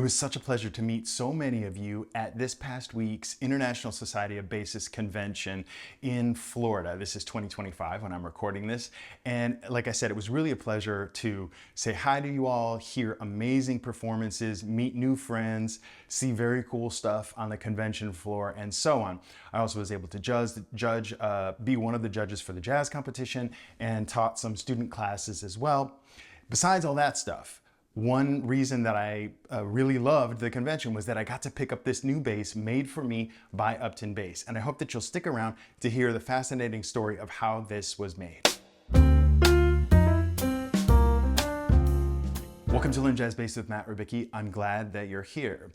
was such a pleasure to meet so many of you at this past week's International Society of Bassists Convention in Florida. This is 2025 when I'm recording this. And like I said, it was really a pleasure to say hi to you all, hear amazing performances, meet new friends, see very cool stuff on the convention floor, and so on. I also was able to be one of the judges for the jazz competition and taught some student classes as well. Besides all that stuff, one reason that I really loved the convention was that I got to pick up this new bass made for me by Upton Bass. And I hope that you'll stick around to hear the fascinating story of how this was made. Welcome to Learn Jazz Bass with Matt Rybicki. I'm glad that you're here.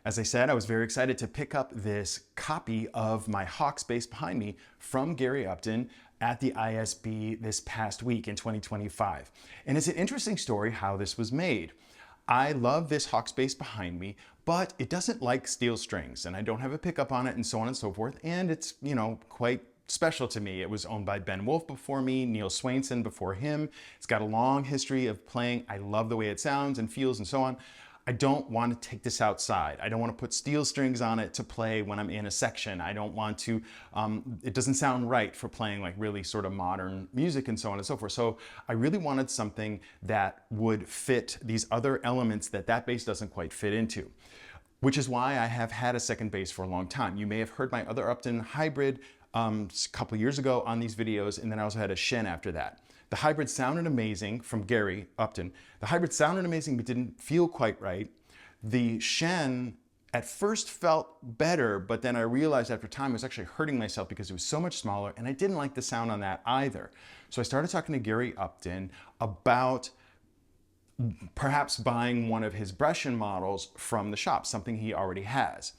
As I said, I was very excited to pick up this copy of my Hawks bass behind me from Gary Upton at the ISB this past week in 2025. And it's an interesting story how this was made. I love this Hawks bass behind me, but it doesn't like steel strings, and I don't have a pickup on it and so on and so forth. And it's, quite special to me. It was owned by Ben Wolf before me, Neil Swainson before him. It's got a long history of playing. I love the way it sounds and feels and so on. I don't want to take this outside. I don't want to put steel strings on it to play when I'm in a section. I don't want to, it doesn't sound right for playing like really sort of modern music and so on and so forth. So I really wanted something that would fit these other elements that bass doesn't quite fit into, which is why I have had a second bass for a long time. You may have heard my other Upton hybrid a couple years ago on these videos, and then I also had a Shen after that. The hybrid sounded amazing from Gary Upton. The hybrid sounded amazing, but didn't feel quite right. The Shen at first felt better, but then I realized after time I was actually hurting myself because it was so much smaller, and I didn't like the sound on that either. So I started talking to Gary Upton about perhaps buying one of his Brescian models from the shop, something he already has.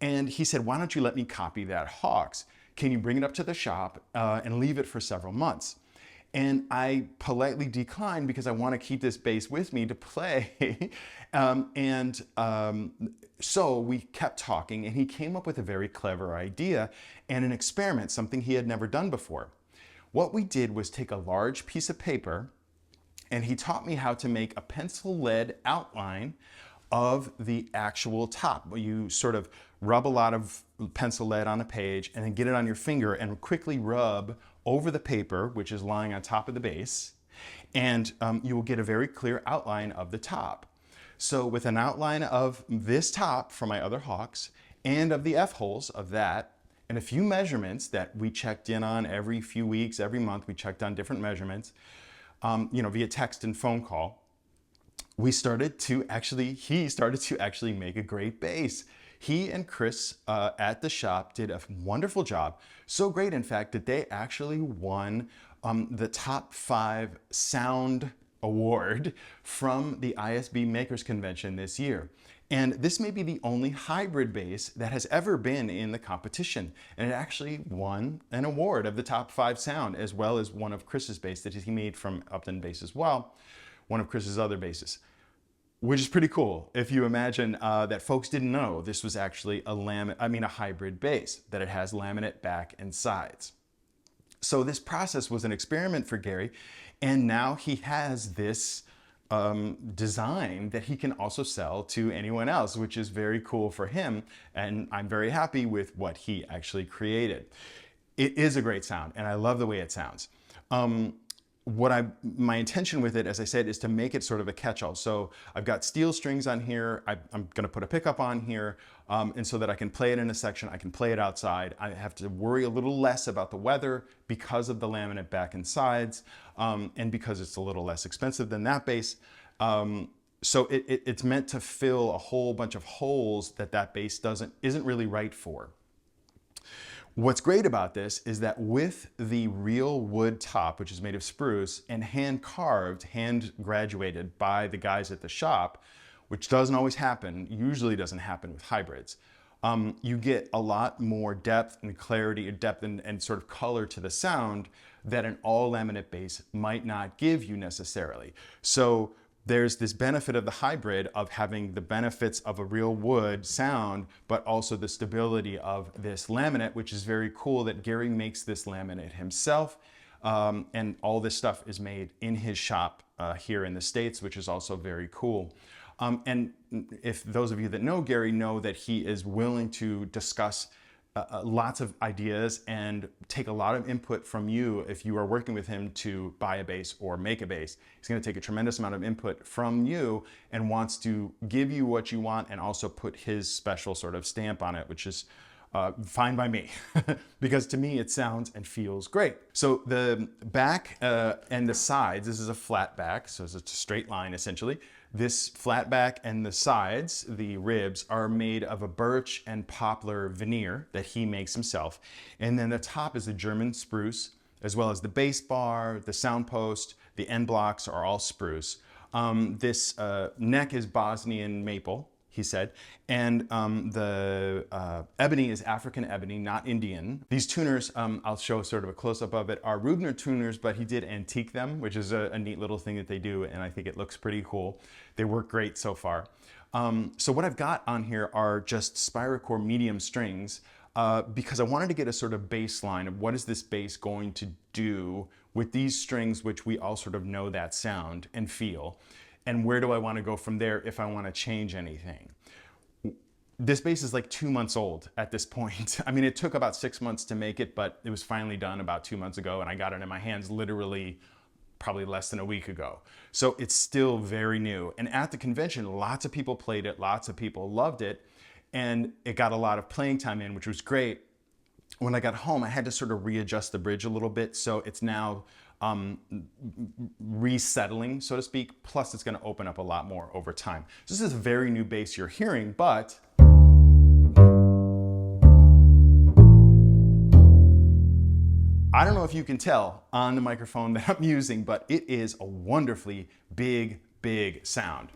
And he said, why don't you let me copy that Hawks? Can you bring it up to the shop and leave it for several months? And I politely declined because I want to keep this bass with me to play. So we kept talking, and he came up with a very clever idea and an experiment, something he had never done before. What we did was take a large piece of paper, and he taught me how to make a pencil lead outline of the actual top. You sort of rub a lot of pencil lead on a page and then get it on your finger and quickly rub over the paper, which is lying on top of the bass, and you will get a very clear outline of the top. So with an outline of this top from my other Hawks and of the F-holes of that, and a few measurements that we checked in on every few weeks, every month, we checked on different measurements, via text and phone call, he started to actually make a great bass. He and Chris at the shop did a wonderful job. So great, in fact, that they actually won the top 5 sound award from the ISB Makers Convention this year. And this may be the only hybrid bass that has ever been in the competition. And it actually won an award of the top 5 sound, as well as one of Chris's bass that he made from Upton Bass as well, one of Chris's other basses. Which is pretty cool if you imagine that folks didn't know this was actually a hybrid bass, that it has laminate back and sides. So this process was an experiment for Gary, and now he has this design that he can also sell to anyone else, which is very cool for him, and I'm very happy with what he actually created. It is a great sound, and I love the way it sounds. My intention with it, as I said, is to make it sort of a catch-all. So I've got steel strings on here. I'm going to put a pickup on here, and so that I can play it in a section, I can play it outside. I have to worry a little less about the weather because of the laminate back and sides, and because it's a little less expensive than that bass. So it's meant to fill a whole bunch of holes that bass isn't really right for. What's great about this is that with the real wood top, which is made of spruce and hand carved, hand graduated by the guys at the shop, which doesn't always happen, usually doesn't happen with hybrids, you get a lot more depth and clarity, and sort of color to the sound that an all laminate bass might not give you necessarily. So there's this benefit of the hybrid of having the benefits of a real wood sound, but also the stability of this laminate, which is very cool that Gary makes this laminate himself. And all this stuff is made in his shop here in the States, which is also very cool. And if those of you that know Gary know that he is willing to discuss lots of ideas and take a lot of input from you if you are working with him to buy a bass or make a bass. He's going to take a tremendous amount of input from you and wants to give you what you want and also put his special sort of stamp on it, which is fine by me, because to me it sounds and feels great. So the back and the sides, this is a flat back, so it's a straight line essentially. This flat back and the sides, the ribs, are made of a birch and poplar veneer that he makes himself. And then the top is a German spruce, as well as the bass bar, the sound post, the end blocks are all spruce. This neck is Bosnian maple, he said, and the ebony is African ebony, not Indian. These tuners, I'll show sort of a close-up of it, are Rubner tuners, but he did antique them, which is a neat little thing that they do, and I think it looks pretty cool. They work great so far. So what I've got on here are just Spyrocore medium strings, because I wanted to get a sort of baseline of what is this bass going to do with these strings, which we all sort of know that sound and feel. And where do I want to go from there if I want to change anything? This bass is like 2 months old at this point. I mean, it took about 6 months to make it, but it was finally done about 2 months ago, and I got it in my hands literally probably less than a week ago. So it's still very new. And at the convention, lots of people played it, lots of people loved it, and it got a lot of playing time in, which was great. When I got home, I had to sort of readjust the bridge a little bit, so it's now resettling, so to speak, plus it's going to open up a lot more over time. So this is a very new bass you're hearing, but I don't know if you can tell on the microphone that I'm using, but it is a wonderfully big, big sound.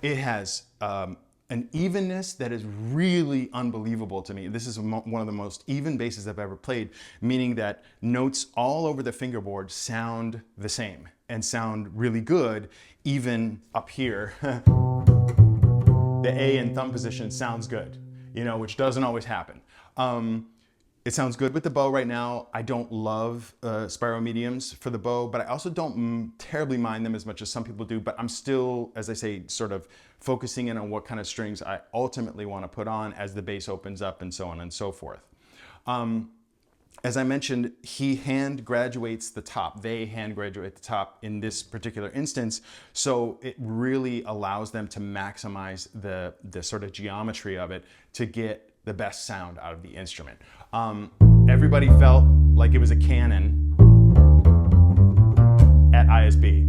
It has an evenness that is really unbelievable to me. This is one of the most even basses I've ever played, meaning that notes all over the fingerboard sound the same and sound really good, even up here. The A and thumb position sounds good, you know, which doesn't always happen. It sounds good with the bow right now. I don't love Spyro mediums for the bow, but I also don't terribly mind them as much as some people do, but I'm still, as I say, sort of focusing in on what kind of strings I ultimately want to put on as the bass opens up and so on and so forth. As I mentioned, he hand graduates the top. They hand graduate the top in this particular instance, so it really allows them to maximize the sort of geometry of it to get the best sound out of the instrument. Everybody felt like it was a Canon at ISB.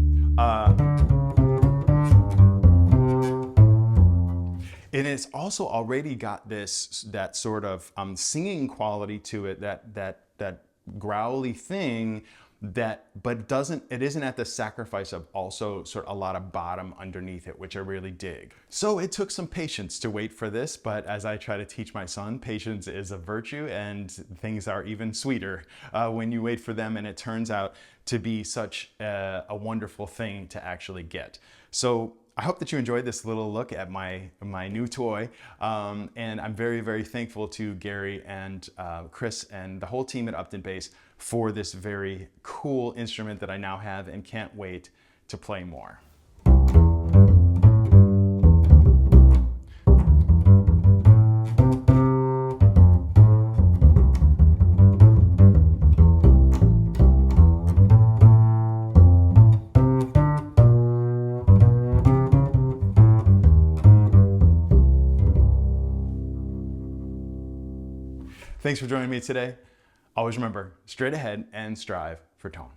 And it's also already got that sort of singing quality to it, that growly thing, but it isn't at the sacrifice of also sort of a lot of bottom underneath it, which I really dig. So it took some patience to wait for this, but as I try to teach my son, patience is a virtue, and things are even sweeter when you wait for them, and it turns out to be such a wonderful thing to actually get. So I hope that you enjoyed this little look at my new toy, and I'm very, very thankful to Gary and Chris and the whole team at Upton Bass for this very cool instrument that I now have and can't wait to play more. Thanks for joining me today. Always remember, straight ahead and strive for tone.